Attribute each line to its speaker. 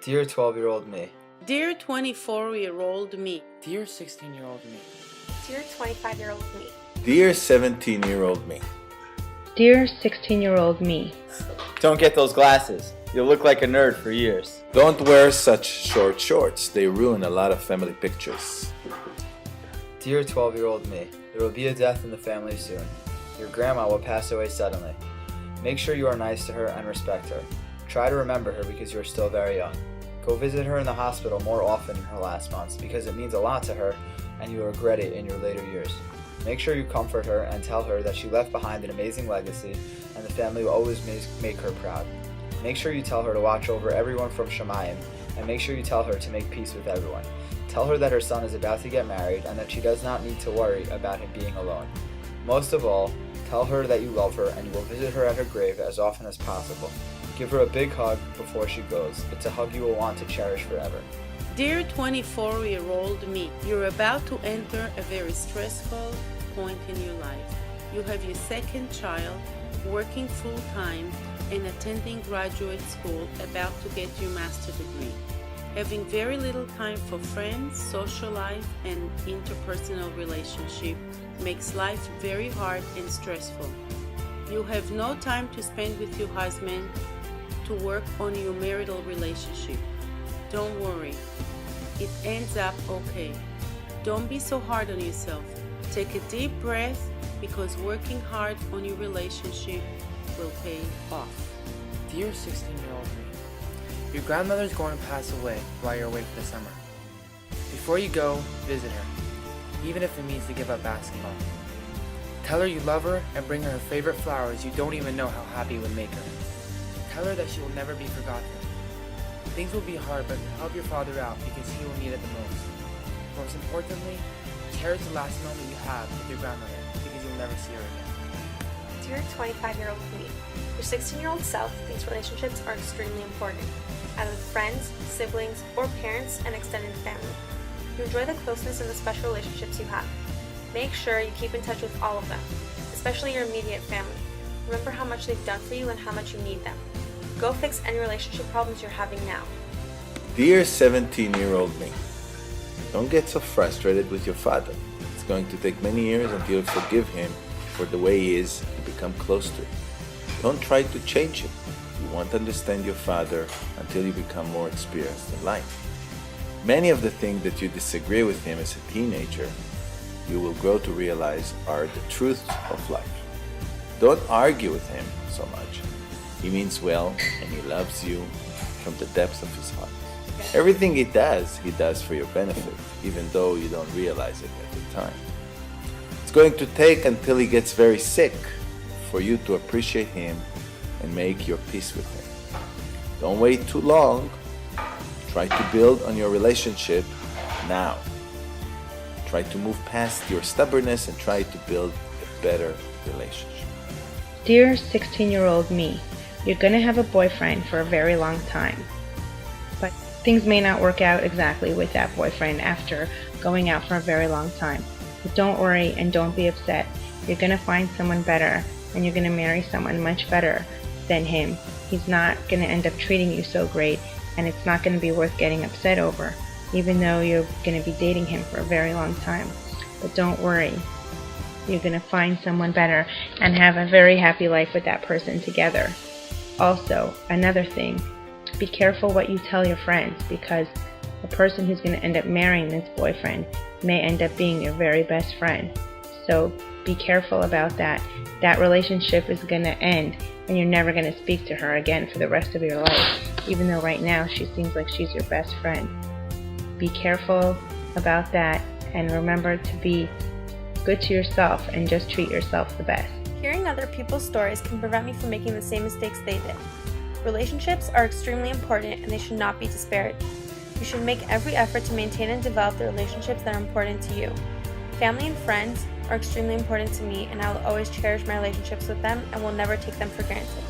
Speaker 1: Dear 12-year-old me.
Speaker 2: Dear 24-year-old me.
Speaker 3: Dear 16-year-old me.
Speaker 4: Dear 25-year-old me.
Speaker 5: Dear 17-year-old me.
Speaker 6: Dear 16-year-old me.
Speaker 1: Don't get those glasses. You'll look like a nerd for years.
Speaker 5: Don't wear such short shorts. They ruin a lot of family pictures.
Speaker 1: Dear 12-year-old me. There will be a death in the family soon. Your grandma will pass away suddenly. Make sure you are nice to her and respect her. Try to remember her because you are still very young. Go visit her in the hospital more often in her last months because it means a lot to her and you will regret it in your later years. Make sure you comfort her and tell her that she left behind an amazing legacy and the family will always make her proud. Make sure you tell her to watch over everyone from Shemayim and make sure you tell her to make peace with everyone. Tell her that her son is about to get married and that she does not need to worry about him being alone. Most of all, tell her that you love her and you will visit her at her grave as often as possible. Give her a big hug before she goes. It's a hug you will want to cherish forever.
Speaker 2: Dear 24-year-old me, you're about to enter a very stressful point in your life. You have your second child, working full-time, and attending graduate school, about to get your master's degree. Having very little time for friends, social life, and interpersonal relationship makes life very hard and stressful. You have no time to spend with your husband to work on your marital relationship. Don't worry, it ends up okay. Don't be so hard on yourself. Take a deep breath because working hard on your relationship will pay off.
Speaker 3: Dear 16-year-old me. Your grandmother is going to pass away while you're away for the summer. Before you go, visit her, even if it means to give up basketball. Tell her you love her and bring her her favorite flowers you don't even know how happy it would make her. Tell her that she will never be forgotten. Things will be hard, but help your father out because he will need it the most. Most importantly, cherish the last moment you have with your grandmother because you'll never see her again.
Speaker 4: Dear 25-year-old me. Your 16-year-old self thinks relationships are extremely important, either with friends, siblings, or parents and extended family. You enjoy the closeness and the special relationships you have. Make sure you keep in touch with all of them, especially your immediate family. Remember how much they've done for you and how much you need them. Go fix any relationship problems you're having now.
Speaker 5: Dear 17-year-old me. Don't get so frustrated with your father. It's going to take many years until you forgive him for the way he is and become close to him. Don't try to change him. You won't understand your father until you become more experienced in life. Many of the things that you disagree with him as a teenager, you will grow to realize are the truths of life. Don't argue with him so much. He means well and he loves you from the depths of his heart. Everything he does for your benefit, even though you don't realize it at the time. It's going to take until he gets very sick for you to appreciate him and make your peace with him. Don't wait too long. Try to build on your relationship now. Try to move past your stubbornness and try to build a better relationship.
Speaker 6: Dear 16-year-old me, you're gonna have a boyfriend for a very long time. But things may not work out exactly with that boyfriend after going out for a very long time. But don't worry and don't be upset. You're gonna find someone better and you're gonna marry someone much better than him. He's not gonna end up treating you so great and it's not gonna be worth getting upset over, even though you're gonna be dating him for a very long time. But don't worry. You're gonna find someone better and have a very happy life with that person together. Also, another thing, be careful what you tell your friends because the person who's going to end up marrying this boyfriend may end up being your very best friend. So be careful about that. That relationship is going to end and you're never going to speak to her again for the rest of your life, even though right now she seems like she's your best friend. Be careful about that and remember to be good to yourself and just treat yourself the best.
Speaker 4: Hearing other people's stories can prevent me from making the same mistakes they did. Relationships are extremely important and they should not be disparaged. You should make every effort to maintain and develop the relationships that are important to you. Family and friends are extremely important to me and I will always cherish my relationships with them and will never take them for granted.